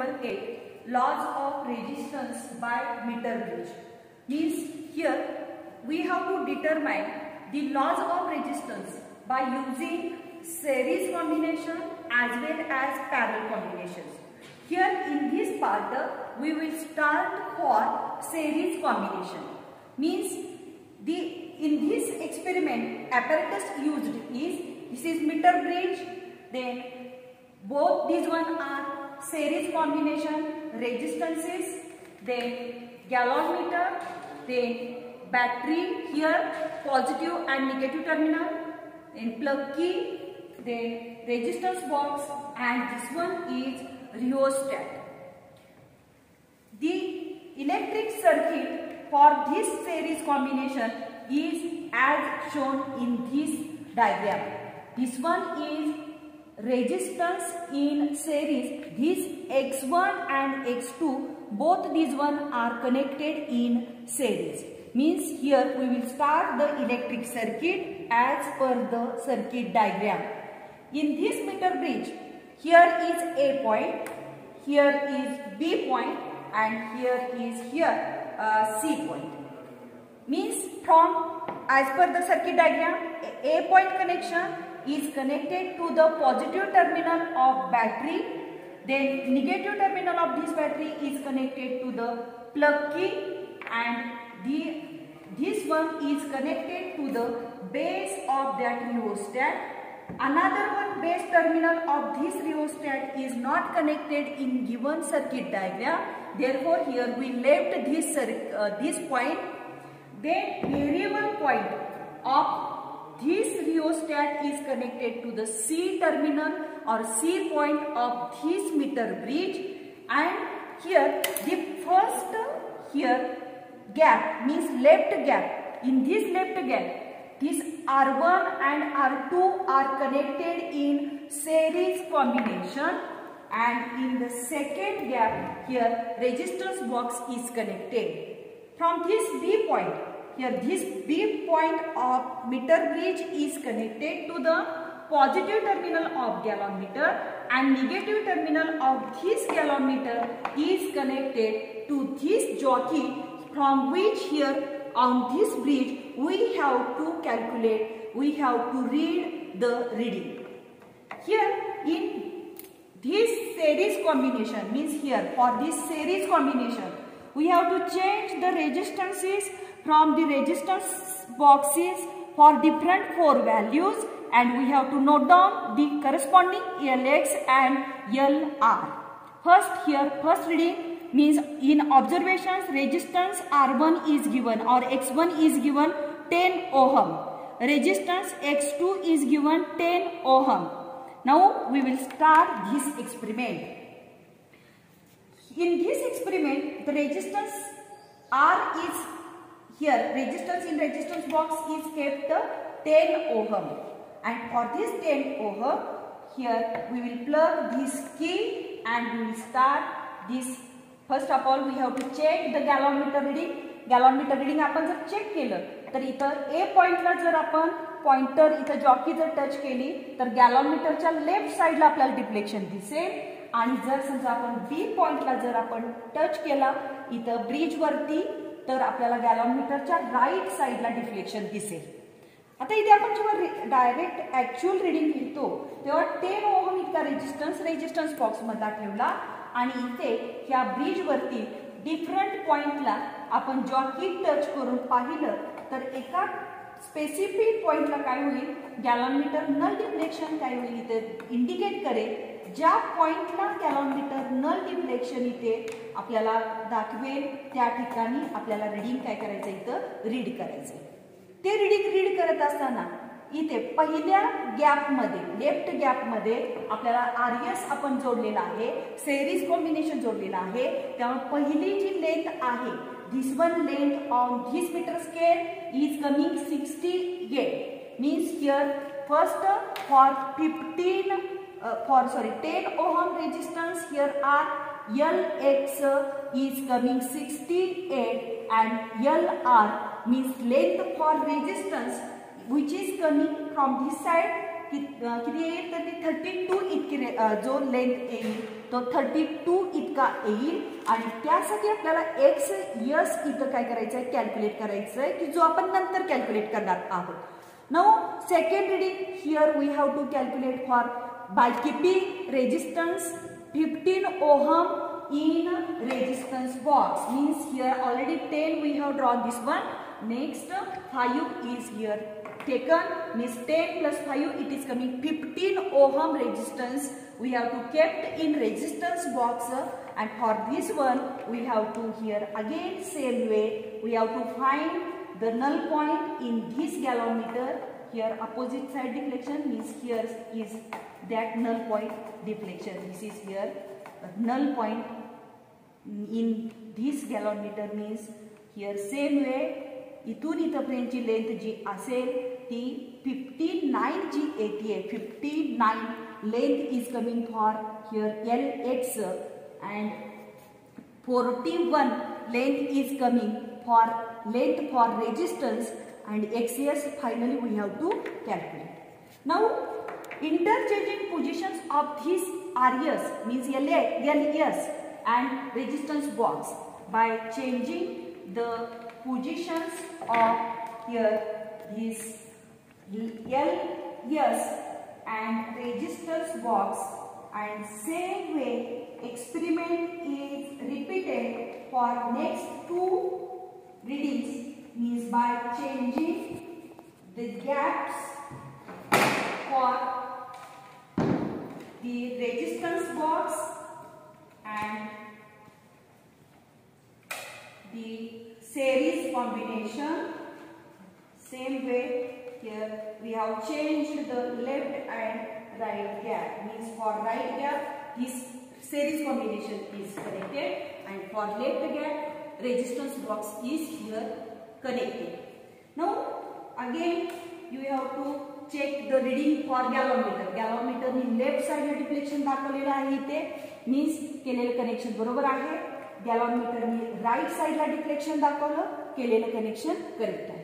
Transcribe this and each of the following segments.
number 8, laws of resistance by meter bridge. Means here we have to determine the laws of resistance by using series combination as well as parallel combinations. Here in this part we will start for series combination. Means in this experiment apparatus used is, this is meter bridge, then both these one are series combination resistances, then gallon meter, then battery, here positive and negative terminal, then plug key, then resistance box, and this one is rheostat. The electric circuit for this series combination is as shown in this diagram. This one is resistance in series. This X1 and X2, both these one are connected in series. Means here we will start the electric circuit as per the circuit diagram. In this meter bridge, here is A point, here is B point, and here is C point. Means from as per the circuit diagram, A point connection is connected to the positive terminal of battery, then negative terminal of this battery is connected to the plug key, and this one is connected to the base of that rheostat. Another one base terminal of this rheostat is not connected in given circuit diagram. Therefore, here we left this point. Then variable point of this rheostat is connected to the C terminal or C point of this meter bridge, and here the first gap means left gap. In this left gap, this R1 and R2 are connected in series combination, and in the second gap here resistance box is connected. From this B point, here this B point of meter bridge is connected to the positive terminal of gallon meter, and negative terminal of this gallon meter is connected to this jockey, from which here on this bridge we have to calculate, we have to read the reading. Here in this series combination, means here for this series combination we have to change the resistances from the resistance boxes for different 4 values, and we have to note down the corresponding LX and LR. First reading means in observations resistance R1 is given or X1 is given 10 ohm. Resistance X2 is given 10 ohm. Now we will start this experiment. In this experiment the resistance R is here, resistance in resistance box is kept 10 ohm, and for this 10 ohm here we will plug this key and we will start this. First of all we have to check the gallon meter reading. Gallon meter reading आपण जर check केलं तर इथं A पॉइंटला जर आपण pointer इथं jockey जर टच केली तर गॅलॉन मीटरच्या लेफ्ट साइडला आपल्याला डिफ्लेक्शन दिसेल, आणि जर समजा आपण B पॉइंटला जर आपण टच केला इथं ब्रिज वरती तर आपल्याला गॅलॉन मीटरच्या राइट साइडला डिफ्लेक्शन दिसेल. आता इथे आपण जेव्हा डायरेक्ट ऍक्च्युअल रीडिंग घेतो तेव्हा 10 ओहम इतका रेजिस्टन्स बॉक्स मध्ये ठेवला, आणि इथे ह्या ब्रिज वरती डिफरंट पॉइंटला आपण जॉकी टच करून पाहिलं तर एका स्पेसिफिक पॉइंटला काय होईल, गॅलॉन मीटर नल डिफ्लेक्शन काय होईल इथे इंडिकेट करेल. ज्या पॉइंटला गॅलॉन मीटर नल डिफ्लेक्शन इथे आपल्याला दाखवेल त्या ठिकाणी आपल्याला रीडिंग काय करायचं, इथं रीड करायचं. ते रीड करत असताना इथे पहिल्या गॅप मध्ये लेफ्ट गॅप मध्ये आपल्याला RS आपण जोडलेला आहे, सेरीज कॉम्बिनेशन जोडलेला आहे. त्यामुळे पहिली जी लेंथ आहे, this one length on this meter scale is coming 68. Means here first for 10 ohm resistance here are LX is coming 68 and LR means length for resistance which is coming from this side किती येईल तर ती 32 इतकी जो length येईल तो 32 इतका येईल आणि त्यासाठी आपल्याला x यस इथं काय करायचं आहे कॅल्क्युलेट करायचं आहे की जो आपण नंतर कॅल्क्युलेट करणार आहोत. Now second reading here we have to calculate for by keeping resistance 15 ohm in resistance box. Means here already 10 we have drawn this one. Next 5 is here taken, means 10 plus 5 it is coming 15 ohm resistance we have to kept in resistance box, and for this one we have to here again same way we have to find the null point in this gallonmeter. Here opposite side deflection means here is that null point deflection. This is here null point in this gallonmeter means here same way इथून इथपर्यंतची length जी असेल ती 59 जी येते. 59 length is coming for here LX and 41 length is coming for length for resistance and XS finally we have to calculate. Now interchanging positions of this RS means LS and resistance box by changing the positions of here this LS and resistance box, and same way experiment is repeated for next two readings means by changing the gaps for the resistance box and the series combination. Same way here we have changed the left and right gap, means for right gap this series combination is connected and for left gap resistance box is here connected. Now again you have to check the reading for gallonmeter. Gallonmeter ni left side ला deflection दाखवलेला आहे इथे, means केलेलं connection बरोबर आहे. गॅलॉनमीटर ने right side ला deflection दाखवलं, केलेलं कनेक्शन करेक्ट आहे.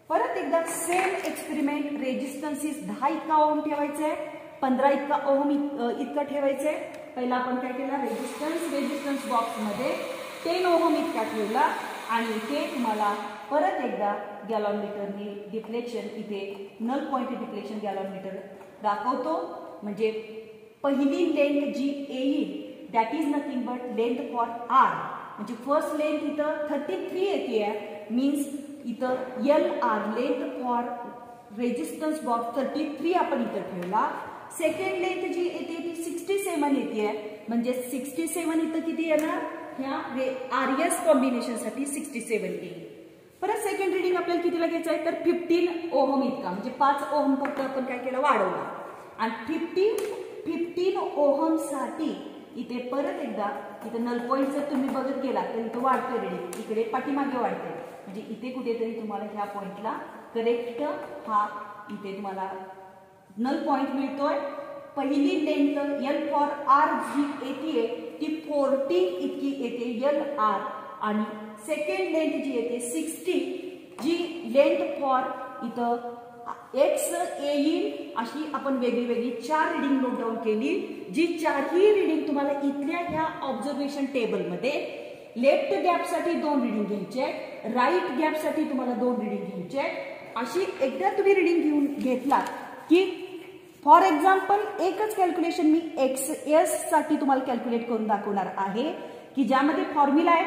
परत एकदा सेम एक्सपेरिमेंट. रेजिस्टन्स इज 10 इतका ओम ठेवायचं आहे, 15 इतका ओम इतका ठेवायचं आहे. पहिला आपण काय केला रेजिस्टन्स बॉक्स मध्ये 10 ओम इतका ठेवला आणि इथे तुम्हाला परत एकदा गॅलॉनमीटरने डिफ्लेक्शन इथे नल पॉइंट डिफ्लेक्शन गॅलॉनमीटर दाखवतो. म्हणजे पहिली लेंथ जी येईल that is nothing but length for R. म्हणजे फर्स्ट लेंथ इथं 33 येते आहे, मीन्स इथं LR length for resistance box 33 आपण इथं ठेवला. सेकंड लेंथ जी येते ती 67 येते आहे, म्हणजे 67 इथं किती येणार ह्या RS कॉम्बिनेशन साठी 67 येईल. परत सेकंड रीडिंग आपल्याला कितीला घ्यायचं आहे तर 15 ओहम इतका, म्हणजे 5 ओहम फक्त आपण काय केलं वाढवला. आणि 15 ओहम साठी इथे परत एकदा इथे नल पॉइंट जर तुम्ही बघत गेला तर इथे वाढते रीडिंग, इकडे पाठीमागे वाढते. म्हणजे इथे कुठेतरी तुम्हाला ह्या पॉइंटला करेक्ट हा इथे तुम्हाला नल पॉइंट मिळतोय. पहिली लेंथ L फॉर R जी येते ती 40 इतकी येते LR, आणि सेकंड लेंथ जी येते 60 जी लेंथ फॉर इथं X येईल. अशी आपण वेगळी वेगळी 4 रीडिंग नोट डाऊन केली, जी चारही रीडिंग तुम्हाला इथल्या ह्या ऑब्झर्वेशन टेबल मध्ये लेफ्ट गॅप साठी 2 रीडिंग घ्यायचे, राईट गॅप साठी तुम्हाला 2 रीडिंग घ्यायचे. अशी एकदा तुम्ही रीडिंग घेऊन घेतला की फॉर एक्झाम्पल एकच कॅल्क्युलेशन मी XS साठी तुम्हाला कॅल्क्युलेट करून दाखवणार आहे की ज्यामध्ये फॉर्म्युला आहे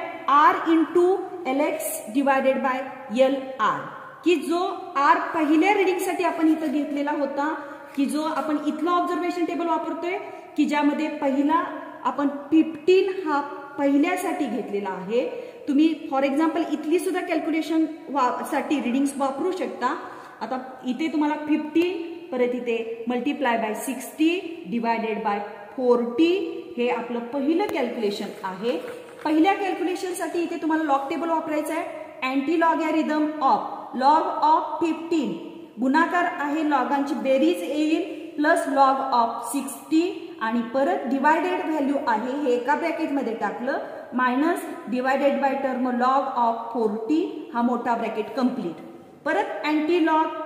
R into LX divided by LR, की जो R पहिल्या रीडिंग साठी आपण इथं घेतलेला होता, की जो आपण इथला ऑब्झर्वेशन टेबल वापरतोय की ज्यामध्ये पहिला आपण 15 हा पहिल्यासाठी घेतलेला आहे. तुम्ही फॉर एक्झाम्पल इथली सुद्धा कॅल्क्युलेशन साठी रीडिंग्स वापरू शकता. आता इथे तुम्हाला 15 परत इथे मल्टिप्लाय बाय 60 डिवायडेड बाय 40 हे आपलं पहिलं कॅल्क्युलेशन आहे. पहिल्या कॅल्क्युलेशन साठी इथे तुम्हाला लॉग टेबल वापरायचं आहे. Anti logarithm of log of 15 गुणाकार आहे, लॉगांची बेरीज येईल प्लस लॉग ऑफ 60 आणि परत डिवायडेड व्हॅल्यू आहे हे एका ब्रॅकेटमध्ये टाकलं, minus divided by term log of 40 हा मोठा ब्रॅकेट कंप्लीट. परत अँटी लॉग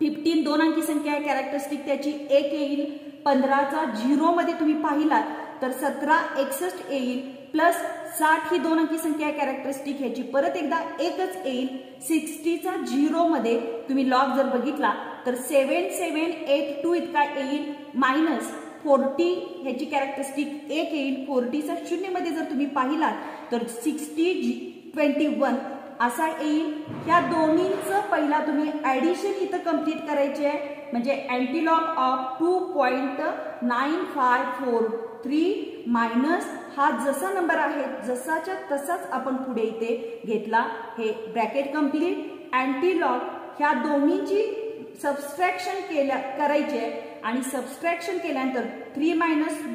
15 दोन अंकी संख्या आहे, कॅरेक्टरिस्टिक त्याची 1 येईल. 15चा 0 मध्ये तुम्ही पाहिलात तर 1761 येईल. प्लस 60 ही दोन अंकी संख्या आहे, कॅरेक्टरिस्टिक ह्याची परत एकदा 1च येईल. 60चा 0 मध्ये तुम्ही लॉग जर बघितला तर 7782 इतका येईल. मायनस 40 ह्याची कॅरेक्टरिस्टिक 1 येईल. 40चा 0 मध्ये जर तुम्ही पाहिलात तर 6021 असा येईल. ह्या दोन्हींचं पहिला तुम्ही ऍडिशन इथं कंप्लीट करायचे आहे, म्हणजे अँटीलॉग ऑफ 2.9543 मायनस हा जसा नंबर आहे जसाच्या तसाच आपण पुढे इथे घेतला. हे ब्रॅकेट कंप्लीट. अँटीलॉग ह्या दोन्हीची सबस्ट्रॅक्शन करायचे आहे आणि सबस्ट्रॅक्शन केल्यानंतर 3 -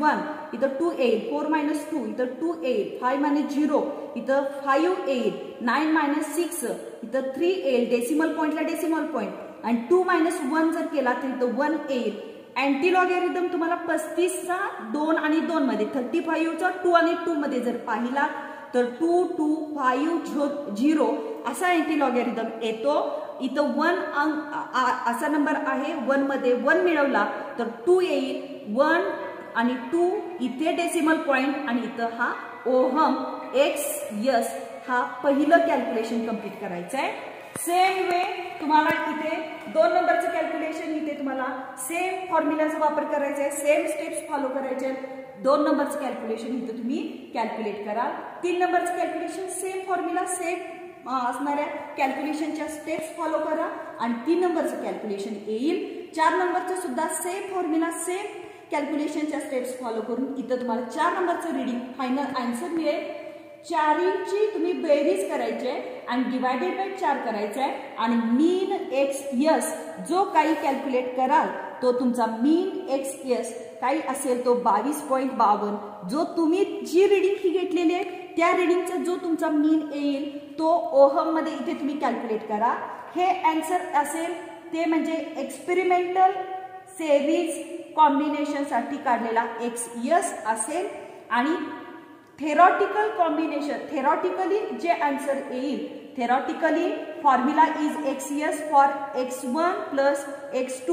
1 इथं 2 येईल. 4 - 2 इथं 2 येईल. 5 - 0 इथं 5 येईल. 9 - 6 इथं 3 येईल. डेसिमल पॉइंटला डेसिमल पॉइंट. आणि 2 - 1 जर केला तर इथं 1 येईल. अँटीलॉगॅरिथम तुम्हाला 35चा 2 आणि 2 मध्ये, 35चा 2 आणि 2 मध्ये जर पाहिला तर 2250 असा अँटीलॉगॅरिथम येतो. इथं 1 असा नंबर आहे, 1 मध्ये 1 मिळवला तर 2 येईल. 1 आणि 2 इथे डेसिमल पॉइंट आणि इथं हा ओहम XS हा पहिलं कॅल्क्युलेशन कंप्लीट करायचं आहे. सेम वे तुम्हाला इथे 2 नंबरचं कॅल्क्युलेशन, इथे तुम्हाला सेम फॉर्म्युलाचा वापर करायचा आहे, सेम स्टेप्स फॉलो करायचे आहेत. 2 नंबरचं कॅल्क्युलेशन इथं तुम्ही कॅल्क्युलेट कराल. 3 नंबरचं कॅल्क्युलेशन सेम फॉर्म्युला, सेम असणाऱ्या कॅल्क्युलेशनच्या स्टेप्स फॉलो करा आणि 3 नंबरचं कॅल्क्युलेशन येईल. 4 नंबरचं सुद्धा सेम फॉर्म्युला, सेम कॅल्क्युलेशनच्या स्टेप्स फॉलो करून इथं तुम्हाला 4 नंबरचं रीडिंग फायनल आन्सर मिळेल. चारींची तुम्ही बेरीज करायची आहे आणि डिवायडेड बाय 4 करायचं आहे आणि मीन XS जो काही कॅल्क्युलेट कराल तो तुमचा मीन XS काही असेल तो 22.52. जो तुम्ही जी रीडिंग ही घेतलेली आहे त्या रीडिंगचा जो तुमचा मीन येईल तो ओहम मध्ये इथे तुम्ही कॅल्क्युलेट करा. हे आन्सर असेल ते म्हणजे एक्सपेरिमेंटल सेरीज कॉम्बिनेशन साठी काढलेला XS असेल आणि थेरॉटिकल कॉम्बिनेशन, थेरॉटिकली जे आन्सर येईल, theoretically formula is XS for X1 plus X2.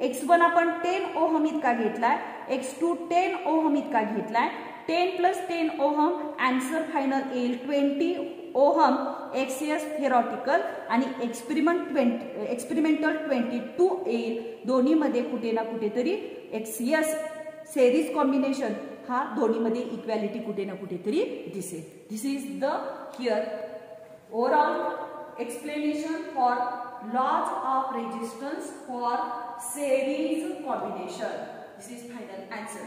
X1 आपण 10 ओहम इतका घेतलाय, X2 10 ओहम इतका घेतलाय. 10 + 10 ओहम आन्सर फायनल येईल 20 ओहम XS थेरॉटिकल आणि एक्सपेरिमेंटल 22 येईल. दोन्हीमध्ये कुठे ना कुठेतरी XS सेरीज कॉम्बिनेशन हा दोन्हीमध्ये इक्वॅलिटी कुठे ना कुठेतरी दिसेल. This is the here overall explanation for laws of resistance for series combination. This is final answer.